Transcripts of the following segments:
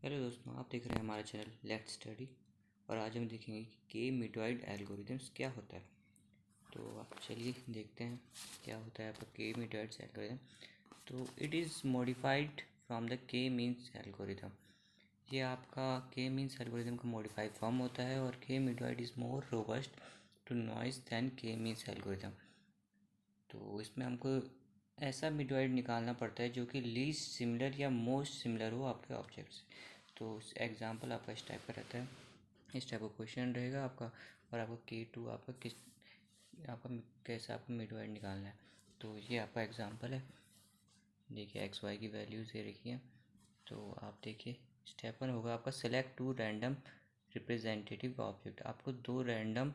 Hello दोस्तों, आप देख रहे हैं हमारा चैनल लेट्स स्टडी। और आज हम देखेंगे कि के मीटॉइड एल्गोरिथम्स क्या होता है। तो आप चलिए देखते हैं क्या होता है आपका के मीटॉइड्स एल्गोरिथम। तो it is modified from the K means algorithm. ये आपका के मीन्स एल्गोरिथम का मॉडिफाइड फॉर्म होता है और K medoid is more robust to noise than K means algorithm. तो इसमें हमको ऐसा मिडवाइड निकालना पड़ता है जो कि लीस्ट सिमिलर या मोस्ट सिमिलर हो आपके ऑब्जेक्ट से। तो एग्जांपल आपका इस टाइप का रहता है, इस टाइप का क्वेश्चन रहेगा आपका, और आपका K2 आपका कैसे आपको मिडवाइड निकालना है। तो ये आपका एग्जांपल है, देखिए एक्स वाई की वैल्यूज़ ये रखिए। तो आप देखिए स्टेप 1 होगा आपका सेलेक्ट 2 रैंडम रिप्रेजेंटेटिव ऑब्जेक्ट। आपको 2 रैंडम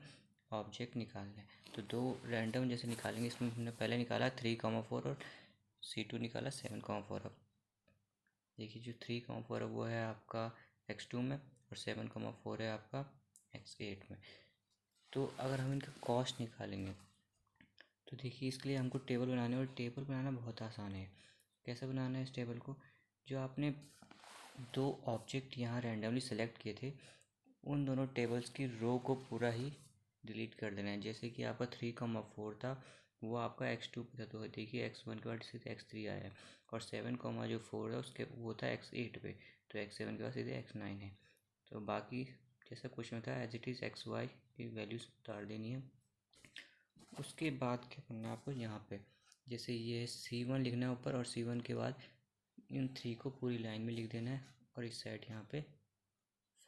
ऑब्जेक्ट निकालना है। तो 2 रैंडम जैसे निकालेंगे, इसमें हमने पहले निकाला 3,4 और C2 निकाला 7,4। अब देखिए जो 3,4 है वो है आपका x2 में और 7,4 है आपका x8 में। तो अगर हम इनका कॉस्ट निकालेंगे तो देखिए इसके लिए हमको टेबल बनाने, और टेबल बनाना बहुत आसान है। कैसे बनाना है इस टेबल को, जो आपने 2 ऑब्जेक्ट यहाँ रैंडमली सेलेक्ट किए थे उन दोनों टेबल्स की रो को पूरा ही डिलीट कर देना है। जैसे कि आपका 3,4 था वो आपका x2 पे था, तो देखिए x1 के बाद सीधे x3 आया है, और 7,4 था उसके वो था x8 पे, तो x7 के बाद सीधे x9 है। तो बाकी जैसा क्वेश्चन था एज इट इज़ xy की वैल्यूज उतार देनी है। उसके बाद क्या करना है आपको, यहाँ पे जैसे ये C1 लिखना है ऊपर, और C1 के बाद इन 3 को पूरी लाइन में लिख देना है, और इस साइड यहाँ पे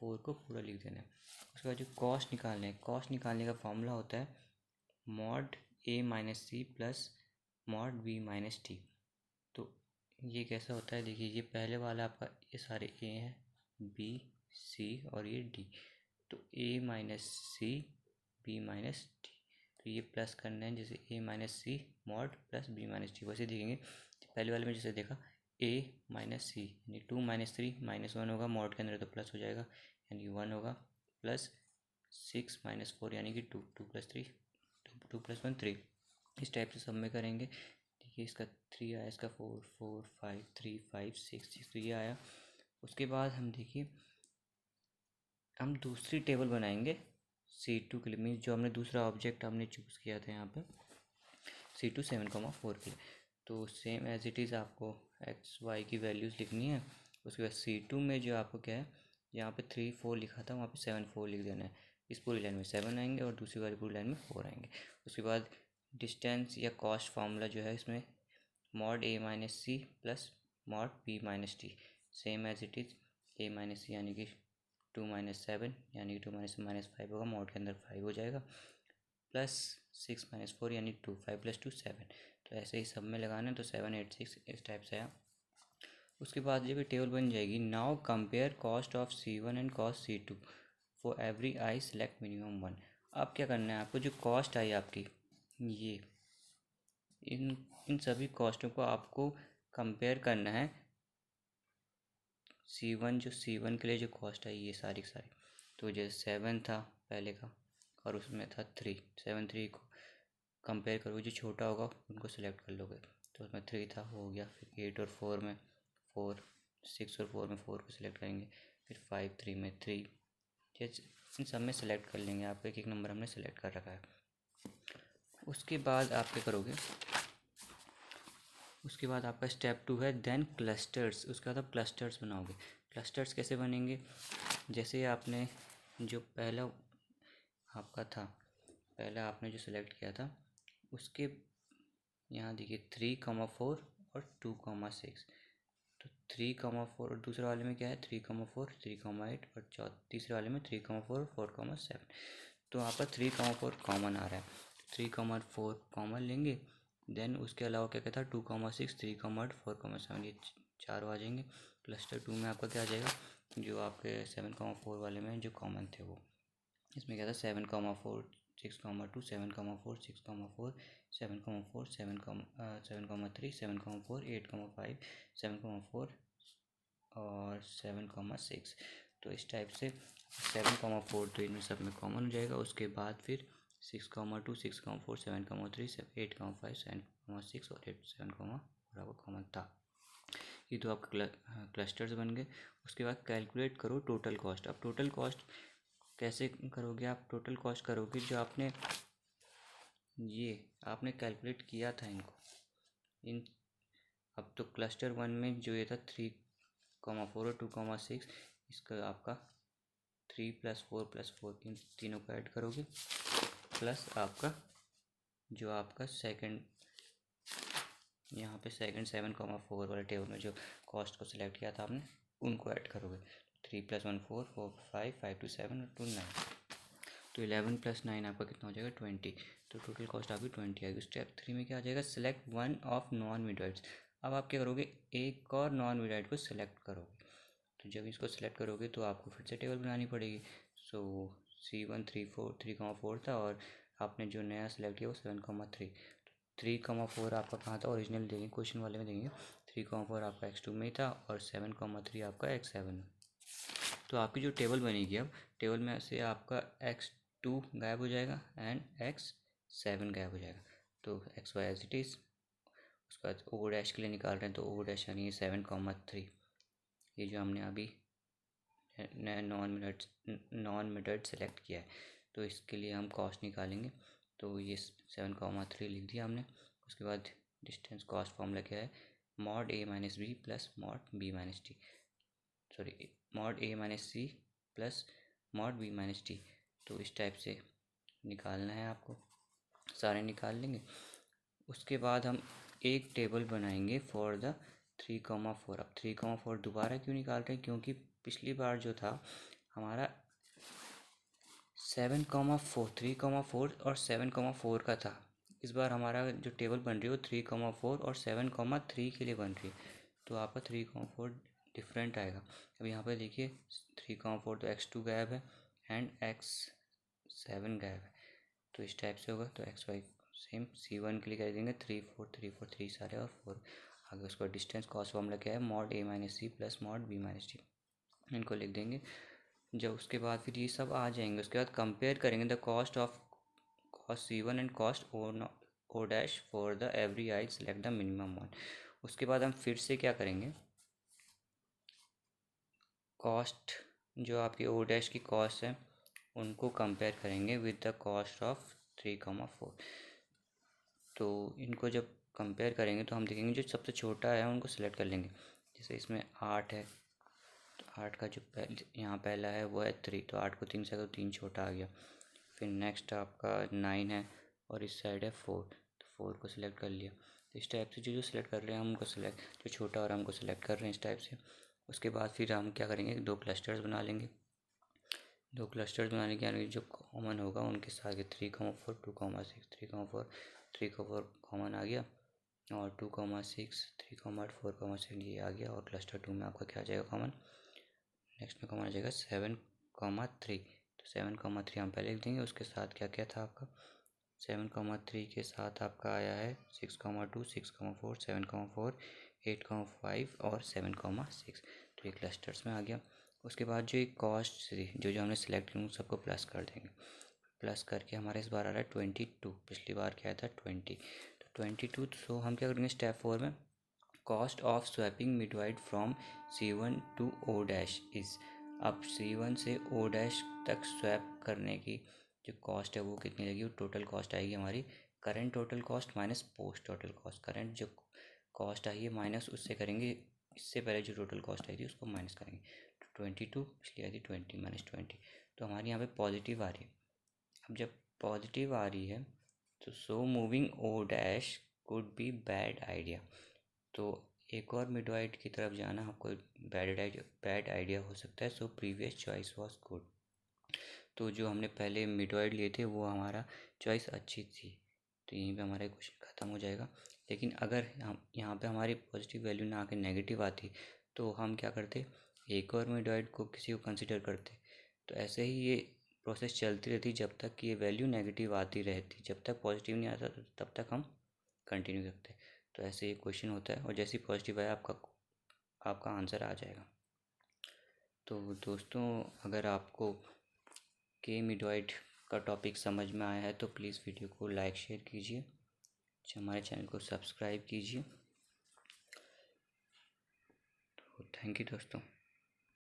4 को पूरा लिख देना है। उसके बाद जो कॉस्ट निकालना है, कॉस्ट निकालने का फॉर्मूला होता है mod A minus C plus mod B minus T. तो ये कैसा होता है, देखिए ये पहले वाला आपका ये सारे A है, B C और ये D। तो A minus C B minus T, तो ये प्लस करना है, जैसे A minus C mod plus B minus T. वैसे देखेंगे पहले वाले में जैसे देखा A माइनस सी यानी 2 माइनस 3 -1 होगा, मॉड के अंदर तो प्लस हो जाएगा यानी 1 होगा, प्लस 6 माइनस 4 यानी कि 2, 2 प्लस 3 2 प्लस 1 3। इस टाइप से सब में करेंगे। देखिए इसका 3 आया, इसका 4 4 5 3 5 6 6, तो ये आया। उसके बाद हम देखिए हम दूसरी टेबल बनाएंगे C2 के लिए, मीन्स जो हमने दूसरा ऑब्जेक्ट हमने चूज़ किया था यहाँ पे C2 7,4 के लिए। तो सेम एज इट इज़ आपको एक्स वाई की वैल्यूज़ लिखनी है। उसके बाद C2 में जो आपको क्या है, यहाँ पे 3 4 लिखा था वहाँ पे 7 4 लिख देना है। इस पूरी लाइन में 7 आएंगे और दूसरी वाली पूरी लाइन में 4 आएंगे। उसके बाद डिस्टेंस या कॉस्ट फार्मूला जो है इसमें mod A minus C plus mod B minus T, same as it is A minus C यानी कि 2 माइनस 7 यानी कि 2 माइनस माइनस 5 होगा, मॉड के अंदर 5 हो जाएगा, प्लस 6 माइनस 4 यानी 2 5 प्लस 2 7। तो ऐसे ही सब में लगाना है, तो 7 8 6 इस टाइप से है। उसके बाद जब ये टेबल बन जाएगी, now compare cost of C1 and cost C2 for every I select minimum 1। अब क्या करना है आपको, जो कॉस्ट आई आपकी ये इन इन सभी कॉस्टों को आपको कंपेयर करना है। C1 जो C1 के लिए जो कॉस्ट आई ये सारी की सारी, तो जैसे 7 था पहले का और उसमें था 3, 7 3 को कंपेयर करोगे, जो छोटा होगा उनको सेलेक्ट कर लोगे। तो उसमें 3 था हो गया, फिर 8 और 4 में 4, 6 और 4 में 4 को सिलेक्ट करेंगे, फिर 5 3 में 3, जैसे इन सब में सेलेक्ट कर लेंगे। आपको एक एक नंबर हमने सेलेक्ट कर रखा है। उसके बाद आप क्या करोगे, उसके बाद आपका स्टेप 2 है देन क्लस्टर्स। उसके बाद आप क्लस्टर्स बनाओगे। क्लस्टर्स कैसे बनेंगे, जैसे आपने जो पहला आपका था, पहला आपने जो सिलेक्ट किया था उसके यहाँ देखिए 3,4 और 2,6। तो 3,4 और दूसरे वाले में क्या है 3,4 3,8 और तीसरे वाले में 3,4 4,7। तो आपका 3,4 कॉमन आ रहा है, 3,4 कॉमन लेंगे। देन उसके अलावा क्या कहता है 2,6 3,8 4,7, ये चारों आ जाएंगे। क्लस्टर 2 में आपका क्या आ जाएगा, जो आपके 7,4 वाले में जो कॉमन थे वो, इसमें क्या था 7,4 6,2 7,4 6,4 7,4 7,3 7,4 8,5 7,4 और 7,6। तो इस टाइप से 7,4 तो इनमें सब में कॉमन हो जाएगा। उसके बाद फिर 6,2 6,4 7,3 8,5 7,6 और 8 7, आपका कॉमन था। ये तो आपके क्लस्टर्स बन गए। उसके बाद कैलकुलेट करो टोटल कॉस्ट। अब टोटल कॉस्ट कैसे करोगे आप? टोटल कॉस्ट करोगे जो आपने कैलकुलेट किया था इनको इन। अब तो क्लस्टर 1 में जो ये था 3,4 और 2,6, इसका आपका 3+4+4 इन तीनों को ऐड करोगे, प्लस आपका जो आपका सेकंड यहाँ पे सेकंड 7,4 वाले टेबल में जो कॉस्ट को सिलेक्ट किया था आपने, उनको ऐड करोगे। 3+1 4, 4 5, 5 2 7 और 2 9, तो 11 + 9 आपका कितना हो जाएगा? 20। तो टोटल कॉस्ट आपकी 20 आएगी। स्टेप 3 में क्या आ जाएगा? Select one of non medoids. अब आप क्या करोगे? एक और नॉन मिडवाइड को सिलेक्ट करोगे। तो जब इसको सिलेक्ट करोगे तो आपको फिर से टेबल बनानी पड़ेगी। सो C1 3,4 था और आपने जो नया सिलेक्ट किया वो 7,3। 3,4 आपका कहाँ था? ओरिजिनल देंगे, क्वेश्चन वाले में देंगे। 3,4 आपका X2 में ही था और 7,3 आपका X7 में। तो आपकी जो टेबल बनेगी, अब टेबल में से आपका X2 गायब हो जाएगा एंड X7 गायब हो जाएगा। तो XY एज इट इज़। उसके बाद O डैश के लिए निकाल रहे हैं तो O डैश यानी 7,3, ये जो हमने अभी नॉन मिडवाइड सेलेक्ट किया है, तो इसके लिए हम कॉस्ट निकालेंगे। तो ये 7,3 लिख दिया हमने। उसके बाद डिस्टेंस कॉस्ट फॉर्मूला क्या है? mod A - B plus mod B - T, sorry mod A - C plus mod B - T। तो इस टाइप से निकालना है आपको, सारे निकाल लेंगे। उसके बाद हम एक टेबल बनाएंगे फॉर द 3,4। अब 3,4 दोबारा क्यों निकाल रहे हैं? क्योंकि पिछली बार जो था हमारा 7,4 3,4 और 7,4 का था। इस बार हमारा जो टेबल बन रही है वो 3,4 और 7,3 के लिए बन रही है। तो आपका 3,4 डिफरेंट आएगा। अब यहाँ पे देखिए 3,4 तो X2 गायब है एंड X7 गायब है। तो इस टाइप से होगा। तो XY सेम C1 के लिए कर देंगे 3 4 3 4 3 सारे और 4 आगे। उसका डिस्टेंस कॉस्ट फॉर्मूला क्या है? mod A - C plus mod B - T, इनको लिख देंगे। जब उसके बाद फिर ये सब आ जाएंगे, उसके बाद कंपेयर करेंगे the cost of cost C1 and cost O dash for the every I select the minimum one. उसके बाद हम फिर से क्या करेंगे? कॉस्ट जो आपकी O डैश की कॉस्ट है उनको कंपेयर करेंगे विद द कॉस्ट ऑफ 3,4। तो इनको जब कंपेयर करेंगे तो हम देखेंगे जो सबसे छोटा है उनको सेलेक्ट कर लेंगे। जैसे इसमें 8 है, तो 8 का जो यहाँ पहला है वो है 3, तो 8 को 3 से तो 3 छोटा आ गया। फिर नेक्स्ट आपका 9 है और इस साइड है 4, तो 4 को सिलेक्ट कर लिया। तो इस टाइप से जो सिलेक्ट कर रहे हैं हम उनको सिलेक्ट, जो छोटा और हमको सिलेक्ट कर रहे हैं इस टाइप से। उसके बाद फिर हम क्या करेंगे? 2 क्लस्टर्स बना लेंगे। 2 क्लस्टर्स बनाने के यानी जो कॉमन होगा उनके साथ 3,4 2,6 3,4 3,4 कॉमन आ गया और 2,6 3,8 4,6 ये आ गया। और क्लस्टर 2 में आपका क्या आ जाएगा कॉमन? नेक्स्ट में कॉमन आ जाएगा 7,3। तो 7,3 हम पहले लिख देंगे। उसके साथ क्या क्या था आपका? 7,3 के साथ आपका आया है 6,2 6,4 7,4 8,5 और 7,6। तो ये क्लस्टर्स में आ गया। उसके बाद जो एक कॉस्ट थी जो हमने सेलेक्ट की उन सबको प्लस कर देंगे। प्लस करके हमारे इस बार आ रहा है 22। पिछली बार क्या था? 20। तो 22। तो हम क्या करेंगे स्टेप 4 में? Cost of swapping medoid from C1 to O dash is. अब C1 से O डैश तक स्वैप करने की जो कॉस्ट है वो कितनी लगेगी? वो टोटल कॉस्ट आएगी हमारी current total cost minus post total cost. Current जो कॉस्ट आई है माइनस उससे करेंगे, इससे पहले जो टोटल कॉस्ट आई थी उसको माइनस करेंगे। तो 22 इसलिए आई थी 20 - 20। तो हमारी यहाँ पे पॉजिटिव आ रही है। अब जब पॉजिटिव आ रही है तो so moving O dash could be bad idea. तो एक और मिडवाइड की तरफ जाना आपको बैड आइडिया हो सकता है। So previous choice was good. तो जो हमने पहले मिडवाइड लिए थे वो हमारा चॉइस अच्छी थी। तो यहीं पे हमारा क्वेश्चन ख़त्म हो जाएगा। लेकिन अगर हम यहाँ पे हमारी पॉजिटिव वैल्यू ना आके नेगेटिव आती तो हम क्या करते? एक और मिडवाइड को किसी को कंसिडर करते। तो ऐसे ही ये प्रोसेस चलती रहती जब तक कि ये वैल्यू नेगेटिव आती रहती। जब तक पॉजिटिव नहीं आता तब तक हम कंटिन्यू रखते। तो ऐसे ये क्वेश्चन होता है और जैसे ही पॉजिटिव आया आपका आंसर आ जाएगा। तो दोस्तों अगर आपको के मिडवाइड का टॉपिक समझ में आया है तो प्लीज़ वीडियो को लाइक शेयर कीजिए, हमारे चैनल को सब्सक्राइब कीजिए। थैंक यू दोस्तों।